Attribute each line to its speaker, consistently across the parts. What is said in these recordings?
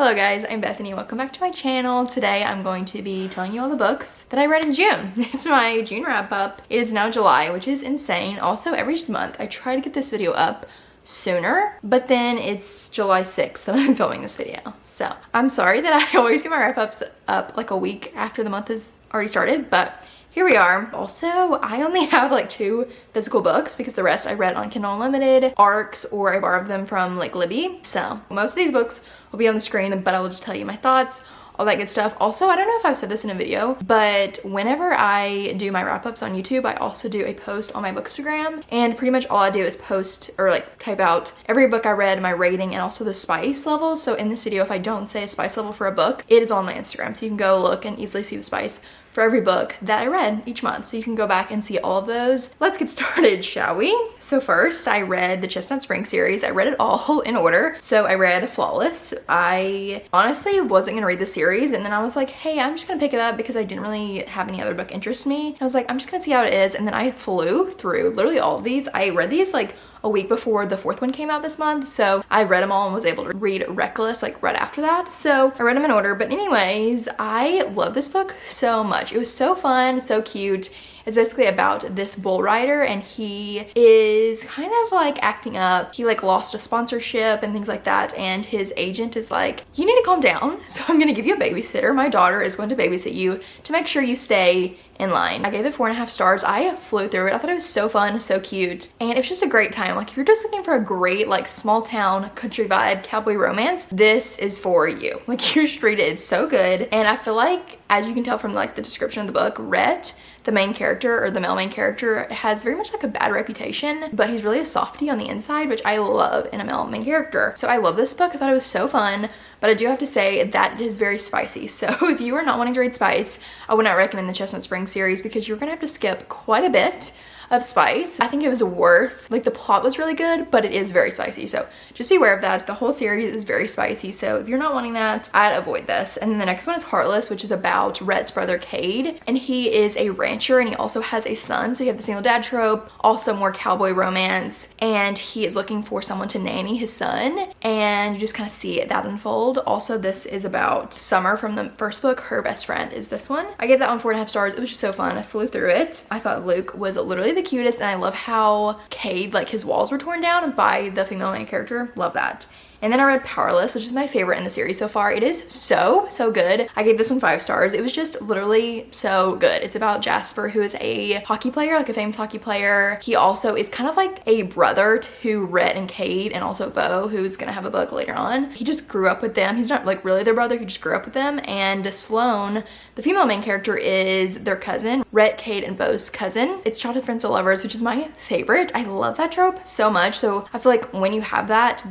Speaker 1: Hello guys, I'm Bethany. Welcome back to my channel. Today I'm going to be telling you all the books that I read in June. It's my June wrap up. It is now July, which is insane. Also, every month I try to get this video up sooner, but then it's July 6th that I'm filming this video. So I'm sorry that I always get my wrap ups up like a week after the month has already started, but here we are. Also, I only have like 2 physical books because the rest I read on Kindle Unlimited, ARCs, or I borrowed them from like Libby. So most of these books will be on the screen, but I will just tell you my thoughts, all that good stuff. Also, I don't know if I've said this in a video, but whenever I do my wrap-ups on YouTube, I also do a post on my Bookstagram, and pretty much all I do is post or like type out every book I read, my rating, and also the spice levels. So in this video, if I don't say a spice level for a book, it is on my Instagram, so you can go look and easily see the spice for every book that I read each month. So you can go back and see all of those. Let's get started, shall we? So first, I read the Chestnut Spring series. I read it all in order. So I read Flawless. I honestly wasn't gonna read the series, and then I was like, hey, I'm just gonna pick it up because I didn't really have any other book interest me. And I was like, I'm just gonna see how it is. And then I flew through literally all of these. I read these like a week before the 4th one came out this month, so I read them all and was able to read Reckless like right after that. So I read them in order, but anyways, I love this book so much. It was so fun, so cute. It's basically about this bull rider, and he is kind of like acting up. He like lost a sponsorship and things like that, and his agent is like, you need to calm down, so I'm gonna give you a babysitter. My daughter is going to babysit you to make sure you stay in line. I gave it 4.5 stars. I flew through it. I thought it was so fun, so cute, and it was just a great time. Like if you're just looking for a great like small town country vibe cowboy romance, this is for you. Like you should read it. It's so good. And I feel like, as you can tell from like the description of the book, Rhett, the main character, or the male main character, has very much like a bad reputation, but he's really a softie on the inside, which I love in a male main character. So I love this book. I thought it was so fun, but I do have to say that it is very spicy. So if you are not wanting to read spice, I would not recommend the Chestnut Spring series because you're gonna have to skip quite a bit of spice. I think it was worth, like the plot was really good, but it is very spicy. So just be aware of that. The whole series is very spicy. So if you're not wanting that, I'd avoid this. And then the next one is Heartless, which is about Rhett's brother Cade. And he is a rancher, and he also has a son. So you have the single dad trope, also more cowboy romance. And he is looking for someone to nanny his son. And you just kind of see that unfold. Also, this is about Summer from the first book. Her best friend is this one. I gave that one 4.5 stars. It was just so fun. I flew through it. I thought Luke was literally the cutest, and I love how Cade, like his walls were torn down by the female main character. Love that. And then I read Powerless, which is my favorite in the series so far. It is so good. I gave this one 5 stars. It was just literally so good. It's about Jasper, who is a hockey player, like a famous hockey player. He also is kind of like a brother to Rhett and Cade, and also Bo, who's gonna have a book later on. He just grew up with them. He's not like really their brother, he just grew up with them. And Sloane, the female main character, is their cousin. Rhett, Cade, and Bo's cousin. It's childhood friends to lovers, which is my favorite. I love that trope so much. So I feel like when you have that,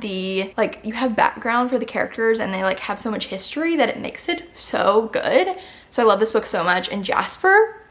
Speaker 1: you have background for the characters, and they like have so much history that it makes it so good. So I love this book so much. And Jasper,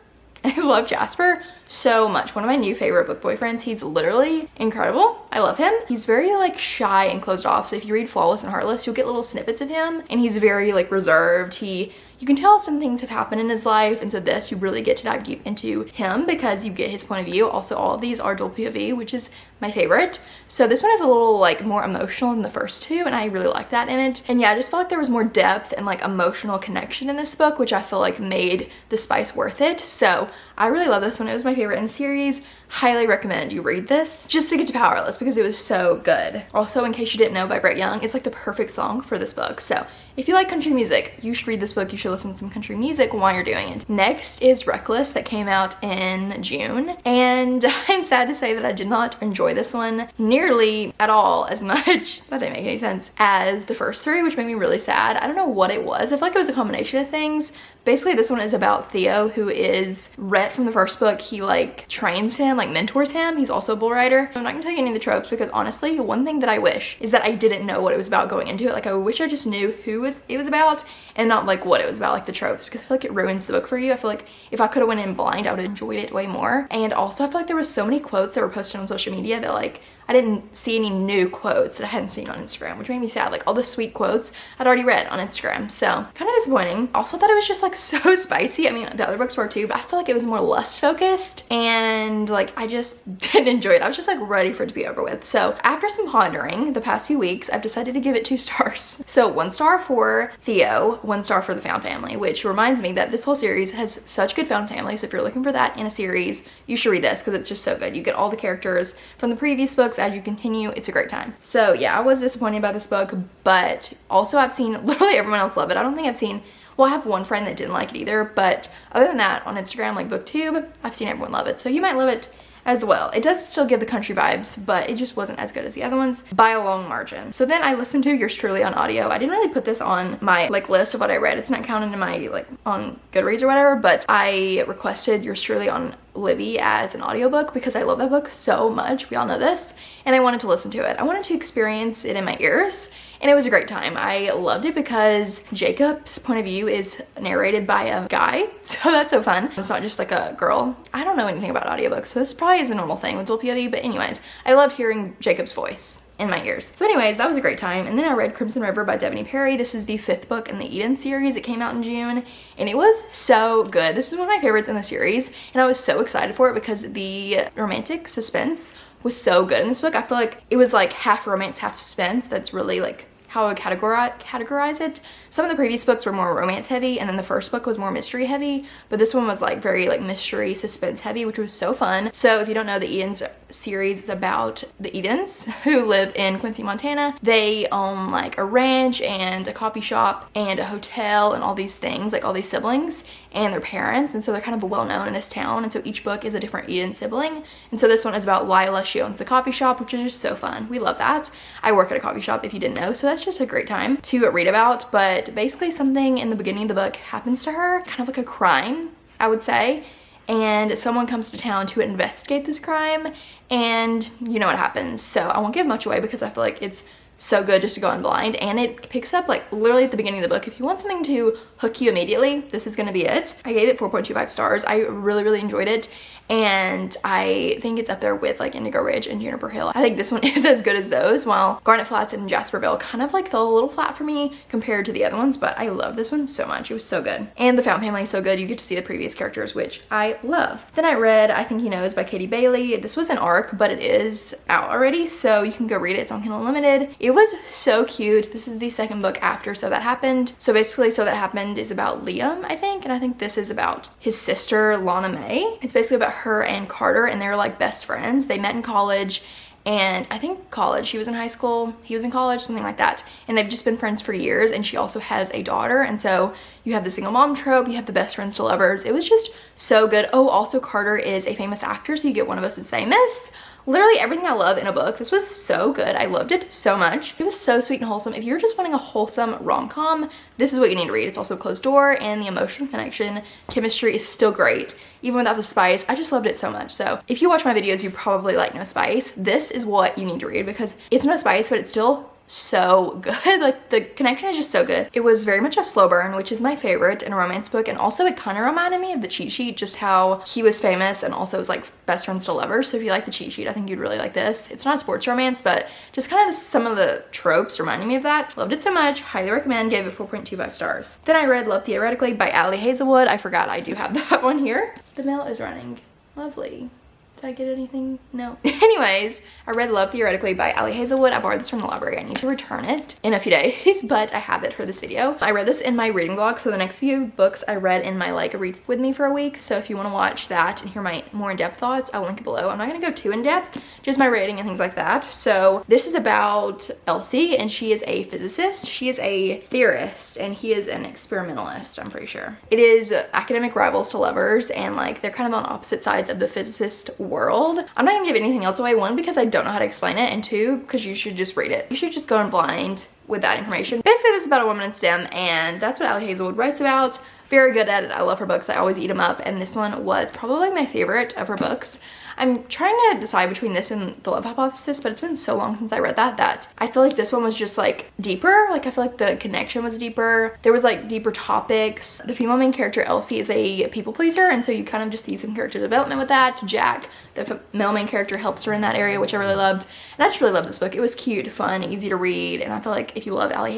Speaker 1: I love Jasper so much. One of my new favorite book boyfriends. He's literally incredible. I love him. He's very like shy and closed off. So if you read Flawless and Heartless, you'll get little snippets of him, and he's very like reserved. You can tell some things have happened in his life, and so this, you really get to dive deep into him because you get his point of view. Also, all of these are dual POV, which is my favorite. So this one is a little like more emotional than the first 2, and I really like that in it. And yeah, I just felt like there was more depth and like emotional connection in this book, which I feel like made the spice worth it. So I really love this one. It was my favorite in the series. Highly recommend you read this just to get to Powerless because it was so good. Also, in case you didn't know, by Brett Young, it's like the perfect song for this book. So if you like country music, you should read this book. You should listen to some country music while you're doing it. Next is Reckless, that came out in June, and I'm sad to say that I did not enjoy this one nearly at all as much, that didn't make any sense, as the first 3, which made me really sad. I don't know what it was. I feel like it was a combination of things. Basically, this one is about Theo, who is Rhett from the first book. He like trains him, like mentors him. He's also a bull rider. I'm not gonna tell you any of the tropes because honestly, one thing that I wish is that I didn't know what it was about going into it. Like I wish I just knew who it was about and not like what it was about, like the tropes, because I feel like it ruins the book for you. I feel like if I could have went in blind, I would have enjoyed it way more. And also I feel like there was so many quotes that were posted on social media that like I didn't see any new quotes that I hadn't seen on Instagram, which made me sad. Like all the sweet quotes I'd already read on Instagram. So kind of disappointing. Also thought it was just like so spicy. I mean, the other books were too, but I feel like it was more lust focused and like I just didn't enjoy it. I was just like ready for it to be over with. So after some pondering the past few weeks, I've decided to give it 2 stars. So 1 star for Theo, 1 star for the found family, which reminds me that this whole series has such good found family. So if you're looking for that in a series, you should read this because it's just so good. You get all the characters from the previous books as you continue. It's a great time. So yeah, I was disappointed by this book, but also I've seen literally everyone else love it. I don't think I've seen, well, I have one friend that didn't like it either, but other than that, on Instagram, like BookTube, I've seen everyone love it. So you might love it as well. It does still give the country vibes, but it just wasn't as good as the other ones by a long margin. So then I listened to Yours Truly on audio. I didn't really put this on my like list of what I read. It's not counted in my like on Goodreads or whatever, but I requested Yours Truly on Libby as an audiobook because I love that book so much. We all know this. And I wanted to listen to it. I wanted to experience it in my ears. And it was a great time. I loved it because Jacob's point of view is narrated by a guy. So that's so fun. It's not just like a girl. I don't know anything about audiobooks, so this probably is a normal thing with dual POV. But anyways, I loved hearing Jacob's voice in my ears. So anyways, that was a great time. And then I read Crimson River by Bethany Perry. This is the 5th book in the Eden series. It came out in June and it was so good. This is one of my favorites in the series and I was so excited for it because the romantic suspense was so good in this book. I feel like it was like half romance, half suspense. That's really like how I would categorize it. Some of the previous books were more romance heavy and then the first book was more mystery heavy, but this one was like very like mystery suspense heavy, which was so fun. So if you don't know, the Edens series is about the Edens who live in Quincy, Montana. They own like a ranch and a coffee shop and a hotel and all these things, like all these siblings and their parents, and so they're kind of well known in this town, and so each book is a different Eden sibling. And so this one is about Lila. She owns the coffee shop, which is just so fun. We love that. I work at a coffee shop if you didn't know, so that's just a great time to read about. But basically something in the beginning of the book happens to her, kind of like a crime, I would say, and someone comes to town to investigate this crime, and you know what happens. So I won't give much away because I feel like it's so good just to go in blind, and it picks up like literally at the beginning of the book. If you want something to hook you immediately, this is gonna be it. I gave it 4.25 stars. I really enjoyed it, and I think it's up there with like Indigo Ridge and Juniper Hill. I think this one is as good as those, while Garnet Flats and Jasperville kind of like fell a little flat for me compared to the other ones, but I love this one so much. It was so good. And the Found Family is so good. You get to see the previous characters, which I love. Then I read I Think He Knows by Katie Bailey. This was an arc, but it is out already, so you can go read it. It's on Kindle Unlimited. It was so cute. This is the 2nd book after So That Happened. So basically So That Happened is about Liam, I think, and I think this is about his sister Lana May. It's basically about her and Carter, and they're like best friends. They met in college, and I think college, she was in high school, he was in college, something like that, and they've just been friends for years. And she also has a daughter, and so you have the single mom trope, you have the best friends to lovers. It was just so good. Oh, also Carter is a famous actor, so you get One of Us is Famous. Literally everything I love in a book. This was so good. I loved it so much. It was so sweet and wholesome. If you're just wanting a wholesome rom-com, this is what you need to read. It's also closed door, and the emotional connection, chemistry is still great. Even without the spice, I just loved it so much. So if you watch my videos, you probably like No Spice. This is what you need to read because it's no spice, but it's still so good. Like the connection is just so good. It was very much a slow burn, which is my favorite in a romance book, and also it kind of reminded me of The Cheat Sheet, just how he was famous and also was like best friends to lovers. So if you like The Cheat Sheet, I think you'd really like this. It's not a sports romance, but just kind of some of the tropes reminding me of that. Loved it so much. Highly recommend. Gave it 4.25 stars. Then I read Love Theoretically by Ali Hazelwood. I forgot I do have that one here. The mail is running. Lovely. Did I get anything? No. Anyways, I read Love Theoretically by Ali Hazelwood. I borrowed this from the library. I need to return it in a few days, but I have it for this video. I read this in my reading vlog, so the next few books I read in my like read with me for a week. So if you want to watch that and hear my more in-depth thoughts, I'll link it below. I'm not going to go too in-depth, just my rating and things like that. So this is about Elsie, and she is a physicist. She is a theorist, and he is an experimentalist, I'm pretty sure. It is academic rivals to lovers, and like they're kind of on opposite sides of the physicist world. I'm not gonna give anything else away, 1, because I don't know how to explain it, and 2, because you should just read it. You should just go in blind with that information. Basically, this is about a woman in STEM, and that's what Ali Hazelwood writes about. Very good at it. I love her books. I always eat them up, and this one was probably my favorite of her books. I'm trying to decide between this and The Love Hypothesis, but it's been so long since I read that I feel like this one was just like deeper. Like I feel like the connection was deeper. There was like deeper topics. The female main character Elsie is a people pleaser, and so you kind of just see some character development with that. Jack, the male main character, helps her in that area, which I really loved. And I just really loved this book. It was cute, fun, easy to read, and I feel like if you love Allie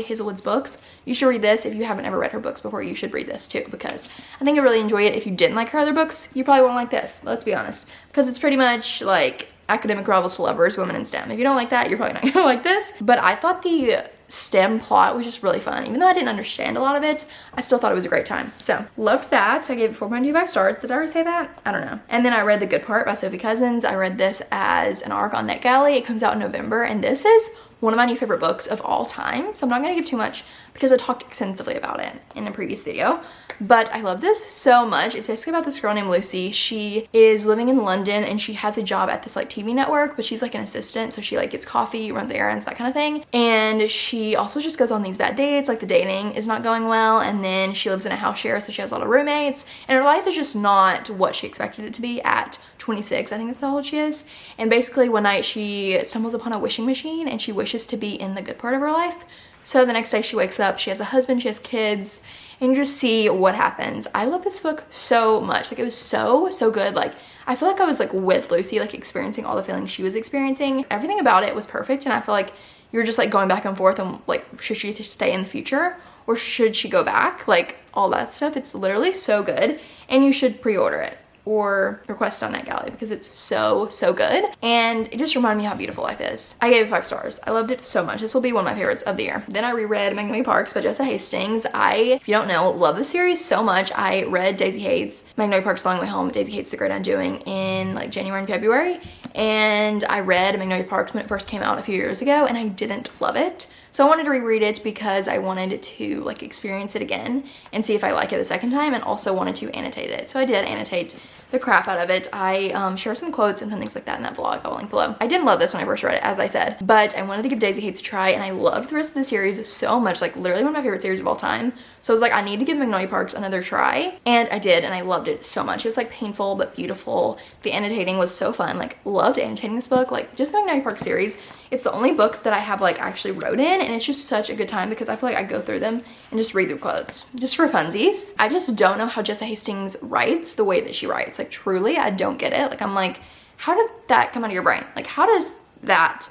Speaker 1: Hazelwood's books, you should read this. If you haven't ever read her books before, you should read this too, because I think I really enjoy it. If you didn't like her other books, you probably won't like this, let's be honest, because it's pretty much like academic novels to lovers, women in STEM. If you don't like that, you're probably not gonna like this. But I thought the STEM plot was just really fun. Even though I didn't understand a lot of it, I still thought it was a great time. So loved that. I gave it 4.25 stars. Did I already say that? I don't know. And then I read The Good Part by Sophie Cousins. I read this as an arc on NetGalley. It comes out in November, and this is one of my new favorite books of all time. So I'm not gonna give too much because I talked extensively about it in a previous video. But I love this so much. It's basically about this girl named Lucy. She is living in London and she has a job at this like TV network, but she's like an assistant. So she like gets coffee, runs errands, that kind of thing. And she also just goes on these bad dates. Like the dating is not going well. And then she lives in a house share, so she has a lot of roommates. And her life is just not what she expected it to be at 26. I think that's how old she is. And basically one night she stumbles upon a wishing machine and she wishes to be in the good part of her life. So the next day she wakes up, she has a husband, she has kids, and you just see what happens. I love this book so much. Like it was so good. Like I feel like I was like with Lucy, like experiencing all the feelings she was experiencing. Everything about it was perfect, and I feel like you're just like going back and forth on like, should she stay in the future or should she go back? Like all that stuff. It's literally so good, and you should pre-order it or request on NetGalley because it's so good, and it just reminded me how beautiful life is. I gave it 5 stars. I loved it so much. This will be one of my favorites of the year. Then I reread Magnolia Parks by Jessa Hastings. If you don't know, love the series so much. I read Daisy Hates' Magnolia Parks Long Way Home, Daisy Hates The Great Undoing in like January and February, and I read Magnolia Parks when it first came out a few years ago, and I didn't love it. So I wanted to reread it because I wanted to like experience it again and see if I like it the second time, and also wanted to annotate it. So I did annotate the crap out of it. I share some quotes and things like that in that vlog I'll link below. I didn't love this when I first read it, as I said, but I wanted to give Daisy Hates a try, and I loved the rest of the series so much. Like literally one of my favorite series of all time. So I was like, I need to give Magnolia Parks another try, and I did, and I loved it so much. It was like painful but beautiful. The annotating was so fun. Like loved annotating this book. Like just the Magnolia Parks series, it's the only books that I have like actually wrote in, and it's just such a good time because I feel like I go through them and just read through quotes just for funsies. I just don't know how Jessa Hastings writes the way that she writes. Like truly, I don't get it. Like I'm like, how did that come out of your brain? Like how does that,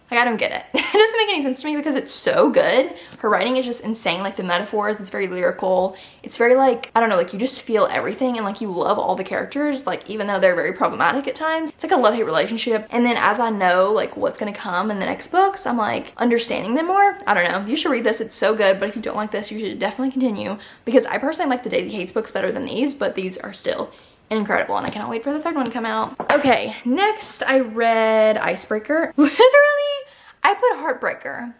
Speaker 1: like I don't get it. It doesn't make any sense to me because it's so good. Her writing is just insane. Like the metaphors, it's very lyrical. It's very like, I don't know, like you just feel everything, and like you love all the characters, like even though they're very problematic at times. It's like a love-hate relationship. And then as I know like what's gonna come in the next books, I'm like understanding them more. I don't know. You should read this. It's so good. But if you don't like this, you should definitely continue, because I personally like the Daisy Hates books better than these, but these are still incredible, and I cannot wait for the third one to come out. Okay, next I read Icebreaker. Literally, I put Heartbreaker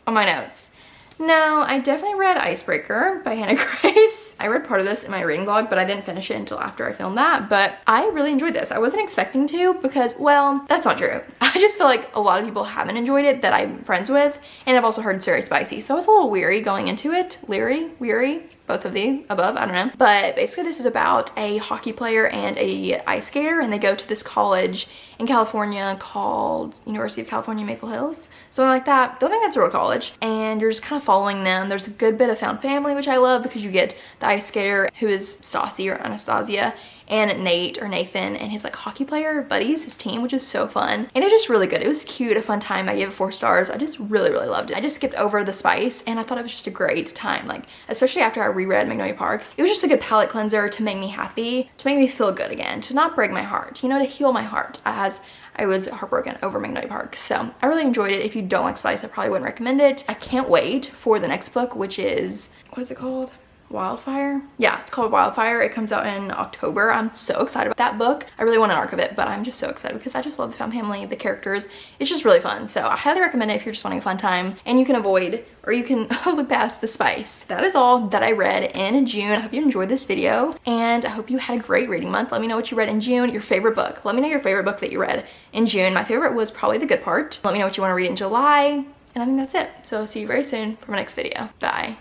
Speaker 1: on my notes. No, I definitely read Icebreaker by Hannah Grace. I read part of this in my reading vlog, but I didn't finish it until after I filmed that. But I really enjoyed this. I wasn't expecting to because, well, that's not true. I just feel like a lot of people haven't enjoyed it that I'm friends with, and I've also heard it's very spicy. So I was a little weary going into it. Weary, both of the above, I don't know. But basically this is about a hockey player and a ice skater, and they go to this college in California called University of California, Maple Hills, something like that. Don't think that's a real college. And you're just kind of following them. There's a good bit of found family, which I love, because you get the ice skater who is Stassi or Anastasia, and Nate or Nathan and his like hockey player buddies, his team, which is so fun. And it's just really good. It was cute, a fun time. I gave it 4 stars. I just really loved it. I just skipped over the spice, and I thought it was just a great time. Like, especially after I reread Magnolia Parks, it was just a good palate cleanser to make me happy, to make me feel good again, to not break my heart, you know, to heal my heart, as I was heartbroken over Magnolia Parks. So I really enjoyed it. If you don't like spice, I probably wouldn't recommend it. I can't wait for the next book, which is, what is it called? Wildfire? Yeah, it's called Wildfire. It comes out in October. I'm so excited about that book. I really want an arc of it, but I'm just so excited because I just love the found family, the characters. It's just really fun. So I highly recommend it if you're just wanting a fun time, and you can avoid, or you can look past the spice. That is all that I read in June. I hope you enjoyed this video, and I hope you had a great reading month. Let me know what you read in June, your favorite book. Let me know your favorite book that you read in June. My favorite was probably The Good Part. Let me know what you want to read in July, and I think that's it. So I'll see you very soon for my next video. Bye.